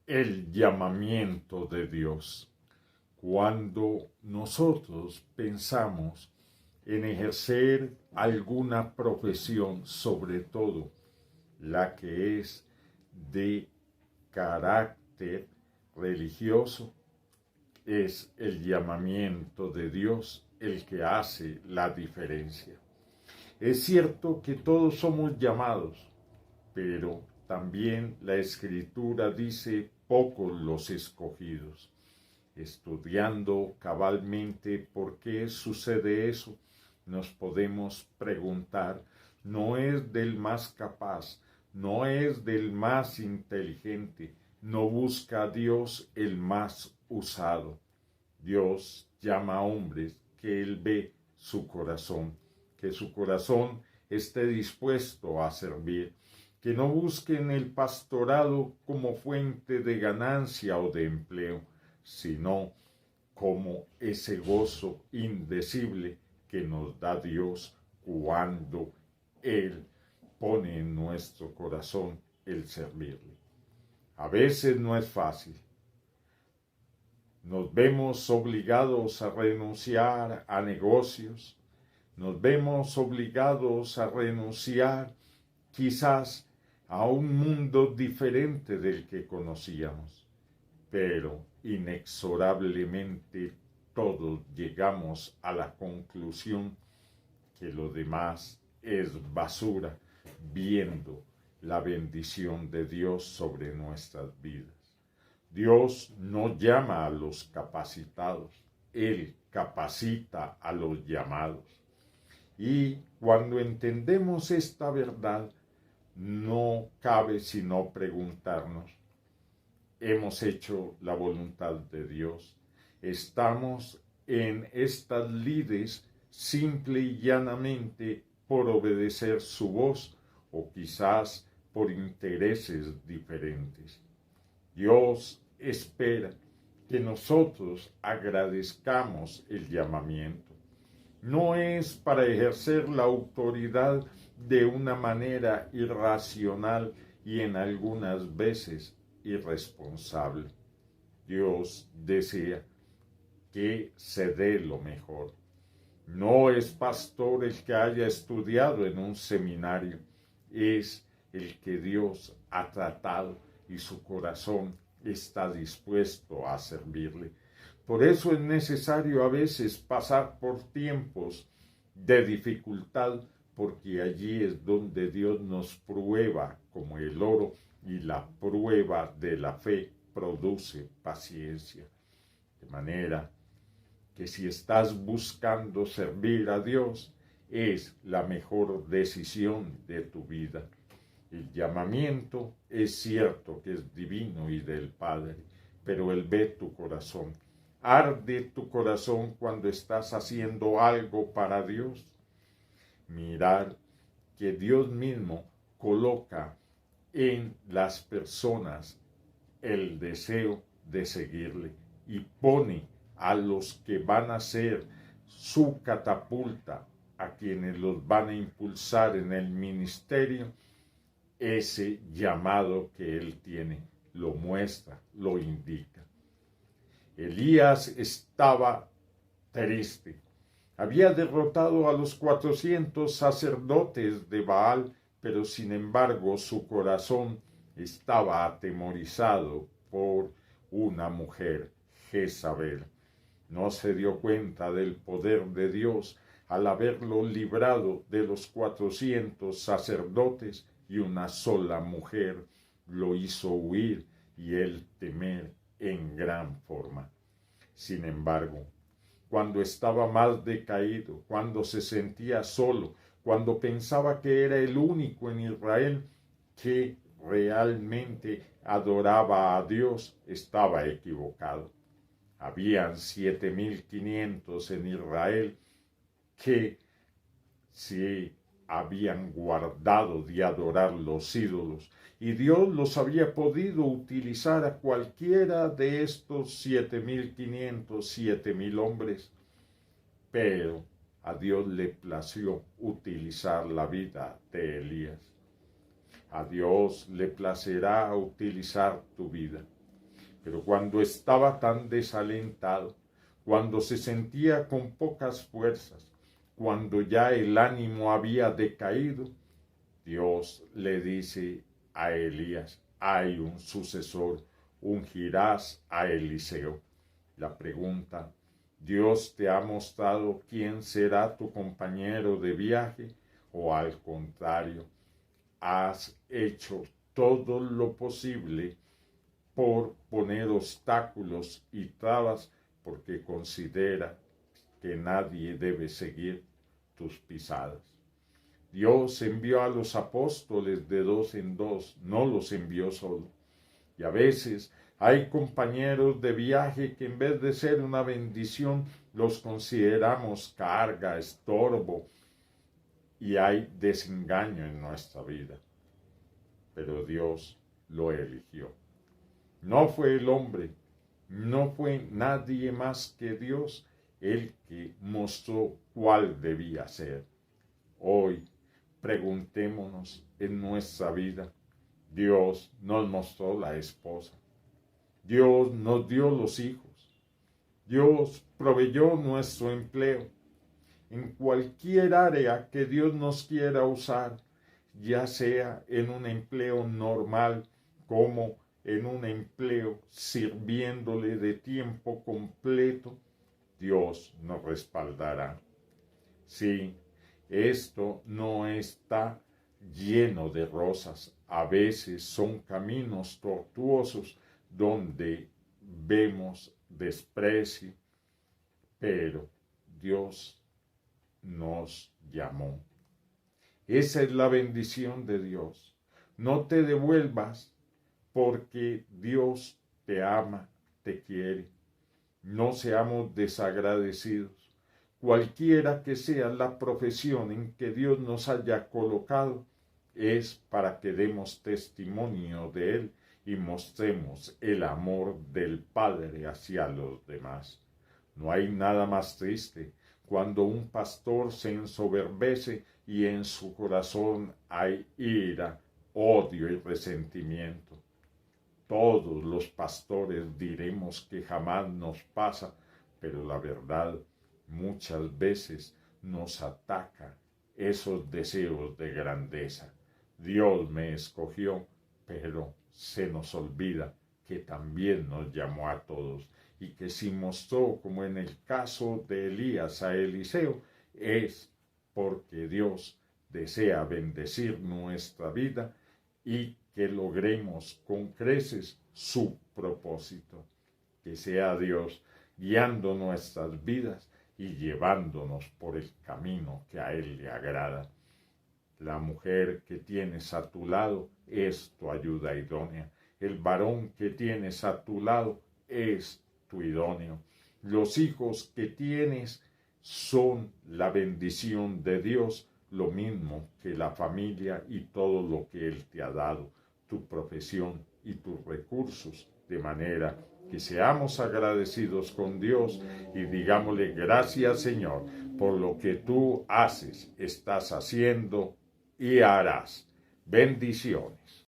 el llamamiento de Dios. Cuando nosotros pensamos en ejercer alguna profesión, sobre todo la que es de carácter religioso, es el llamamiento de Dios el que hace la diferencia. Es cierto que todos somos llamados, pero también la Escritura dice pocos los escogidos. Estudiando cabalmente por qué sucede eso, nos podemos preguntar, no es del más capaz, no es del más inteligente, no busca a Dios el más usado. Dios llama a hombres que Él ve su corazón, que su corazón esté dispuesto a servir, que no busquen el pastorado como fuente de ganancia o de empleo, sino como ese gozo indecible que nos da Dios cuando Él pone en nuestro corazón el servirle. A veces no es fácil. Nos vemos obligados a renunciar a negocios, nos vemos obligados a renunciar quizás a un mundo diferente del que conocíamos, pero inexorablemente todos llegamos a la conclusión que lo demás es basura, viendo la bendición de Dios sobre nuestras vidas. Dios no llama a los capacitados, Él capacita a los llamados. Y cuando entendemos esta verdad, no cabe sino preguntarnos, ¿hemos hecho la voluntad de Dios? ¿Estamos en estas lides simple y llanamente por obedecer su voz o quizás por intereses diferentes? Dios espera que nosotros agradezcamos el llamamiento. No es para ejercer la autoridad de una manera irracional y en algunas veces irresponsable. Dios desea que se dé lo mejor. No es pastor el que haya estudiado en un seminario, es el que Dios ha tratado y su corazón está dispuesto a servirle. Por eso es necesario a veces pasar por tiempos de dificultad, porque allí es donde Dios nos prueba como el oro, y la prueba de la fe produce paciencia. De manera que si estás buscando servir a Dios, es la mejor decisión de tu vida. El llamamiento es cierto que es divino y del Padre, pero Él ve tu corazón. ¿Arde tu corazón cuando estás haciendo algo para Dios? Mirar que Dios mismo coloca en las personas el deseo de seguirle y pone a los que van a ser su catapulta, a quienes los van a impulsar en el ministerio, ese llamado que Él tiene, lo muestra, lo indica. Elías estaba triste. Había derrotado a los 400 sacerdotes de Baal, pero sin embargo su corazón estaba atemorizado por una mujer, Jezabel. No se dio cuenta del poder de Dios al haberlo librado de los 400 sacerdotes, y una sola mujer lo hizo huir y él temer en gran forma. Sin embargo, cuando estaba más decaído, cuando se sentía solo, cuando pensaba que era el único en Israel que realmente adoraba a Dios, estaba equivocado. Habían 7.500 en Israel que se habían guardado de adorar los ídolos, y Dios los había podido utilizar a cualquiera de estos 7.500, 7.000 hombres, pero a Dios le plació utilizar la vida de Elías. A Dios le placerá utilizar tu vida. Pero cuando estaba tan desalentado, cuando se sentía con pocas fuerzas, cuando ya el ánimo había decaído, Dios le dice a Elías, hay un sucesor, ungirás a Eliseo. La pregunta, ¿Dios te ha mostrado quién será tu compañero de viaje? ¿O al contrario, has hecho todo lo posible por poner obstáculos y trabas porque considera que nadie debe seguir tus pisadas? Dios envió a los apóstoles de dos en dos, no los envió solo. Y a veces hay compañeros de viaje que en vez de ser una bendición, los consideramos carga, estorbo, y hay desengaño en nuestra vida. Pero Dios lo eligió. No fue el hombre, no fue nadie más que Dios el que mostró cuál debía ser. Hoy preguntémonos en nuestra vida, Dios nos mostró la esposa, Dios nos dio los hijos, Dios proveyó nuestro empleo. En cualquier área que Dios nos quiera usar, ya sea en un empleo normal como en un empleo sirviéndole de tiempo completo, Dios nos respaldará. Sí, esto no está lleno de rosas. A veces son caminos tortuosos donde vemos desprecio, pero Dios nos llamó. Esa es la bendición de Dios. No te devuelvas porque Dios te ama, te quiere. No seamos desagradecidos. Cualquiera que sea la profesión en que Dios nos haya colocado, es para que demos testimonio de Él y mostremos el amor del Padre hacia los demás. No hay nada más triste cuando un pastor se ensoberbece y en su corazón hay ira, odio y resentimiento. Todos los pastores diremos que jamás nos pasa, pero la verdad muchas veces nos ataca esos deseos de grandeza. Dios me escogió, pero se nos olvida que también nos llamó a todos y que si mostró, como en el caso de Elías a Eliseo, es porque Dios desea bendecir nuestra vida y que logremos con creces su propósito. Que sea Dios guiando nuestras vidas y llevándonos por el camino que a Él le agrada. La mujer que tienes a tu lado es tu ayuda idónea. El varón que tienes a tu lado es tu idóneo. Los hijos que tienes son la bendición de Dios, lo mismo que la familia y todo lo que Él te ha dado, tu profesión y tus recursos, de manera que seamos agradecidos con Dios y digámosle gracias, Señor, por lo que tú haces, estás haciendo y harás. Bendiciones.